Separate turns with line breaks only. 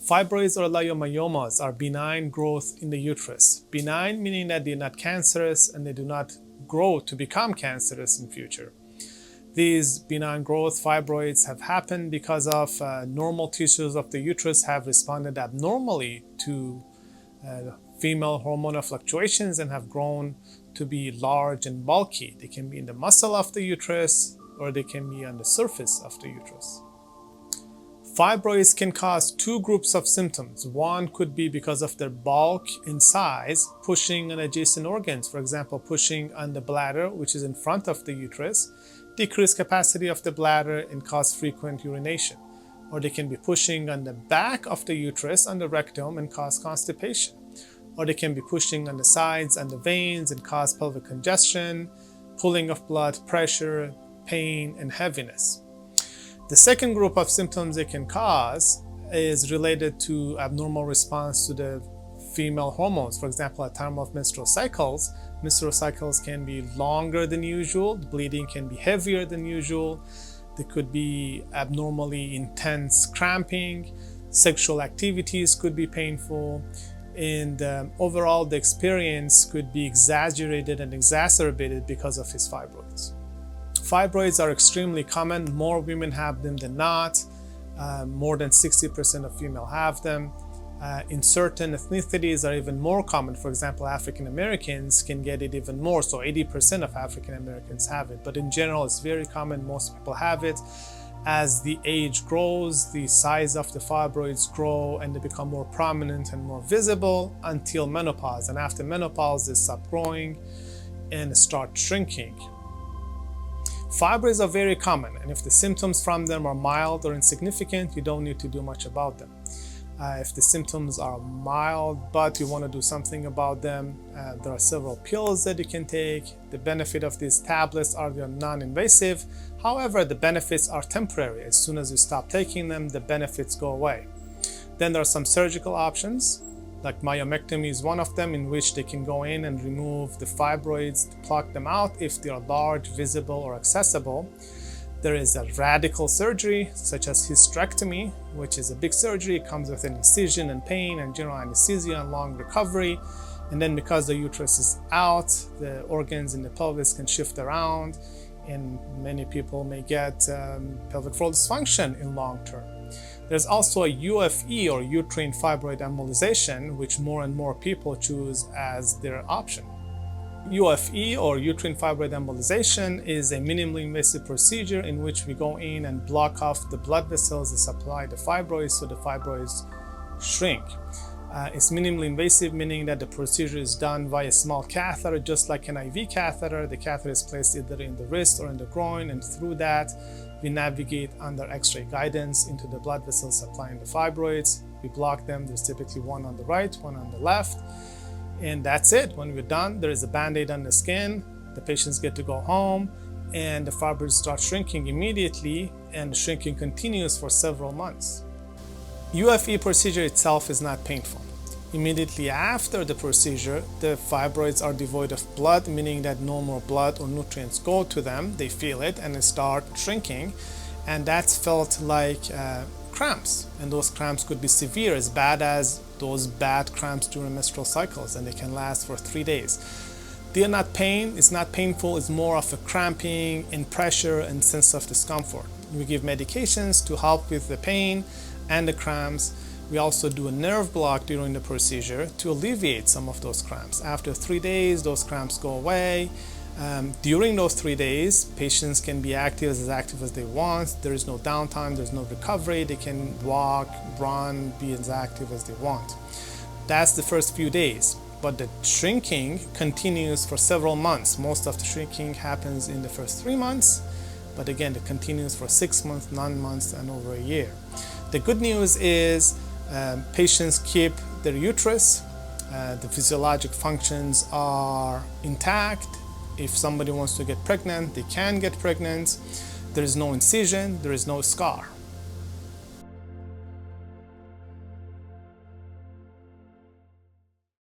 Fibroids or leiomyomas are benign growth in the uterus. Benign meaning that they're not cancerous and they do not grow to become cancerous in future. These benign growth fibroids have happened because of normal tissues of the uterus have responded abnormally to female hormonal fluctuations and have grown to be large and bulky. They can be in the muscle of the uterus or they can be on the surface of the uterus. Fibroids can cause two groups of symptoms. One could be because of their bulk and size, pushing on adjacent organs, for example, pushing on the bladder, which is in front of the uterus, decrease capacity of the bladder and cause frequent urination. Or they can be pushing on the back of the uterus, on the rectum, and cause constipation. Or they can be pushing on the sides and the veins and cause pelvic congestion, pulling of blood, pressure, pain, and heaviness. The second group of symptoms they can cause is related to abnormal response to the female hormones. For example, at time of menstrual cycles can be longer than usual, the bleeding can be heavier than usual, there could be abnormally intense cramping, sexual activities could be painful, and overall the experience could be exaggerated and exacerbated because of his fibroids. Fibroids are extremely common. More women have them than not. More than 60% of females have them. In certain ethnicities are even more common. For example, African Americans can get it even more. So 80% of African Americans have it. But in general, it's very common. Most people have it. As the age grows, the size of the fibroids grow and they become more prominent and more visible until menopause. And after menopause, they stop growing and start shrinking. Fibroids are very common, and if the symptoms from them are mild or insignificant, you don't need to do much about them. If the symptoms are mild, but you want to do something about them, there are several pills that you can take. The benefit of these tablets are they're non-invasive. However, the benefits are temporary. As soon as you stop taking them, the benefits go away. Then there are some surgical options, like myomectomy is one of them, in which they can go in and remove the fibroids to pluck them out if they are large, visible, or accessible. There is a radical surgery, such as hysterectomy, which is a big surgery. It comes with an incision and pain and general anesthesia and long recovery. And then because the uterus is out, the organs in the pelvis can shift around, and many people may get pelvic floor dysfunction in long term. There's also a UFE, or uterine fibroid embolization, which more and more people choose as their option. UFE, or uterine fibroid embolization, is a minimally invasive procedure in which we go in and block off the blood vessels that supply the fibroids so the fibroids shrink. It's minimally invasive, meaning that the procedure is done via a small catheter, just like an IV catheter. The catheter is placed either in the wrist or in the groin, and through that we navigate under X-ray guidance into the blood vessels supplying the fibroids. We block them. There's typically one on the right, one on the left, and that's it. When we're done, there is a band-aid on the skin. The patients get to go home, and the fibroids start shrinking immediately, and the shrinking continues for several months. UFE procedure itself is not painful. Immediately after the procedure, the fibroids are devoid of blood, meaning that no more blood or nutrients go to them. They feel it and they start shrinking, and that's felt like cramps, and those cramps could be severe, as bad as those bad cramps during menstrual cycles, and they can last for 3 days. They are not pain, it's not painful, it's more of a cramping and pressure and sense of discomfort. We give medications to help with the pain and the cramps. We also do a nerve block during the procedure to alleviate some of those cramps. After 3 days, those cramps go away. During those 3 days, patients can be active as they want. There is no downtime, there's no recovery. They can walk, run, be as active as they want. That's the first few days, but the shrinking continues for several months. Most of the shrinking happens in the first 3 months, but again, it continues for 6 months, 9 months, and over a year. The good news is patients keep their uterus. The physiologic functions are intact. If somebody wants to get pregnant, they can get pregnant. There is no incision, there is no scar.